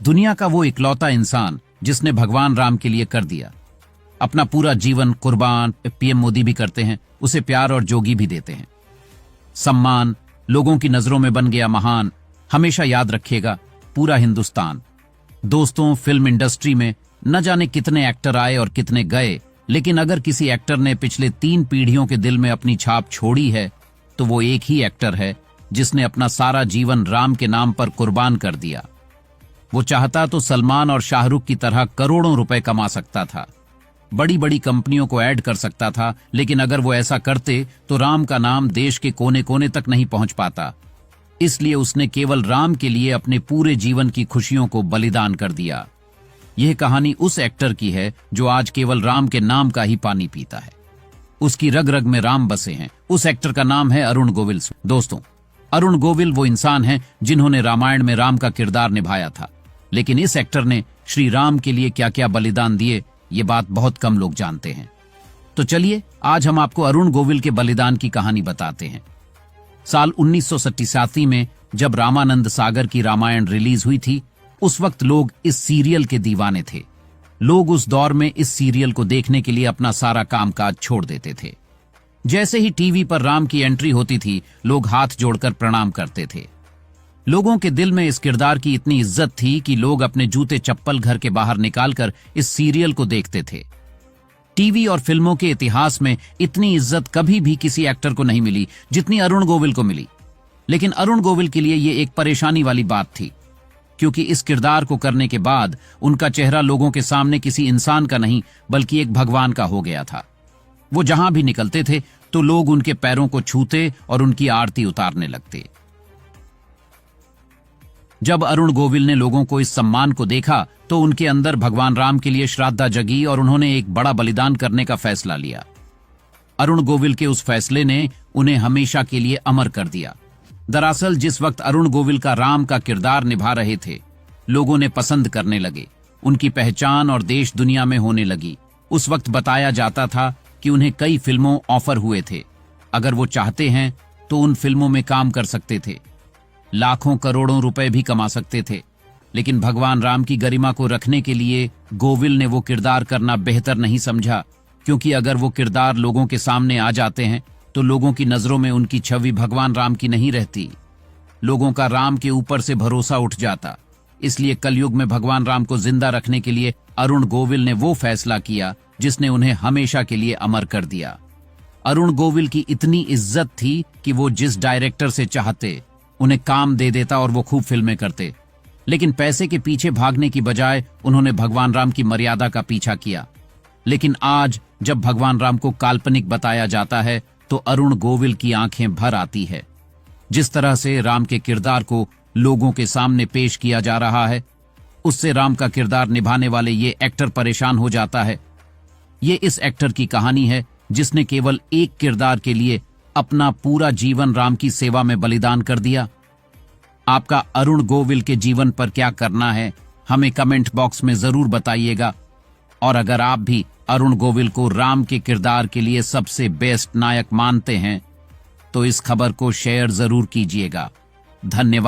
दुनिया का वो इकलौता इंसान जिसने भगवान राम के लिए कर दिया अपना पूरा जीवन कुर्बान। पीएम मोदी भी करते हैं, उसे प्यार और जोगी भी देते हैं, सम्मान, लोगों की नजरों में बन गया महान, हमेशा याद रखेगा पूरा हिंदुस्तान। दोस्तों, फिल्म इंडस्ट्री में न जाने कितने एक्टर आए और कितने गए, लेकिन अगर किसी एक्टर ने पिछले 3 पीढ़ियों के दिल में अपनी छाप छोड़ी है तो वो एक ही एक्टर है जिसने अपना सारा जीवन राम के नाम पर कुर्बान कर दिया। वो चाहता तो सलमान और शाहरुख की तरह करोड़ों रुपए कमा सकता था, बड़ी बड़ी कंपनियों को ऐड कर सकता था, लेकिन अगर वो ऐसा करते तो राम का नाम देश के कोने कोने तक नहीं पहुंच पाता। इसलिए उसने केवल राम के लिए अपने पूरे जीवन की खुशियों को बलिदान कर दिया। यह कहानी उस एक्टर की है जो आज केवल राम के नाम का ही पानी पीता है। उसकी रग रग में राम बसे हैं। उस एक्टर का नाम है अरुण गोविल। दोस्तों, अरुण गोविल वो इंसान हैं जिन्होंने रामायण में राम का किरदार निभाया था, लेकिन इस एक्टर ने श्री राम के लिए क्या क्या बलिदान दिए, ये बात बहुत कम लोग जानते हैं। तो चलिए आज हम आपको अरुण गोविल के बलिदान की कहानी बताते हैं। साल 1987 में जब रामानंद सागर की रामायण रिलीज हुई थी, उस वक्त लोग इस सीरियल के दीवाने थे। लोग उस दौर में इस सीरियल को देखने के लिए अपना सारा कामकाज छोड़ देते थे। जैसे ही टीवी पर राम की एंट्री होती थी, लोग हाथ जोड़कर प्रणाम करते थे। लोगों के दिल में इस किरदार की इतनी इज्जत थी कि लोग अपने जूते चप्पल घर के बाहर निकालकर इस सीरियल को देखते थे। टीवी और फिल्मों के इतिहास में इतनी इज्जत कभी भी किसी एक्टर को नहीं मिली जितनी अरुण गोविल को मिली। लेकिन अरुण गोविल के लिए ये एक परेशानी वाली बात थी, क्योंकि इस किरदार को करने के बाद उनका चेहरा लोगों के सामने किसी इंसान का नहीं बल्कि एक भगवान का हो गया था। वो जहां भी निकलते थे तो लोग उनके पैरों को छूते और उनकी आरती उतारने लगते। जब अरुण गोविल ने लोगों को इस सम्मान को देखा तो उनके अंदर भगवान राम के लिए श्रद्धा जगी और उन्होंने एक बड़ा बलिदान करने का फैसला लिया। अरुण गोविल के उस फैसले ने उन्हें हमेशा के लिए अमर कर दिया। दरअसल जिस वक्त अरुण गोविल का राम का किरदार निभा रहे थे, लोगों ने पसंद करने लगे, उनकी पहचान और देश दुनिया में होने लगी। उस वक्त बताया जाता था कि उन्हें कई फिल्मों ऑफर हुए थे। अगर वो चाहते हैं तो उन फिल्मों में काम कर सकते थे, लाखों करोड़ों रुपए भी कमा सकते थे। लेकिन भगवान राम की गरिमा को रखने के लिए गोविल ने वो किरदार करना बेहतर नहीं समझा, क्योंकि अगर वो किरदार लोगों के सामने आ जाते हैं तो लोगों की नजरों में उनकी छवि भगवान राम की नहीं रहती। लोगों का राम के ऊपर से भरोसा उठ जाता। इसलिए कलयुग में भगवान राम को जिंदा रखने के लिए अरुण गोविल ने वो फैसला किया जिसने उन्हें हमेशा के लिए अमर कर दिया। अरुण गोविल की इतनी इज्जत थी कि वो जिस डायरेक्टर से चाहते उन्हें काम दे देता और वो खूब फिल्में करते। लेकिन पैसे के पीछे भागने की बजाय उन्होंने भगवान राम की मर्यादा का पीछा किया। लेकिन आज जब भगवान राम को काल्पनिक बताया जाता है तो अरुण गोविल की आंखें भर आती है। जिस तरह से राम के किरदार को लोगों के सामने पेश किया जा रहा है, उससे राम का किरदार निभाने वाले ये एक्टर परेशान हो जाता है। ये इस एक्टर की कहानी है जिसने केवल एक किरदार के लिए अपना पूरा जीवन राम की सेवा में बलिदान कर दिया। आपका अरुण गोविल के जीवन पर क्या करना है, हमें कमेंट बॉक्स में जरूर बताइएगा। और अगर आप भी अरुण गोविल को राम के किरदार के लिए सबसे बेस्ट नायक मानते हैं तो इस खबर को शेयर जरूर कीजिएगा। धन्यवाद।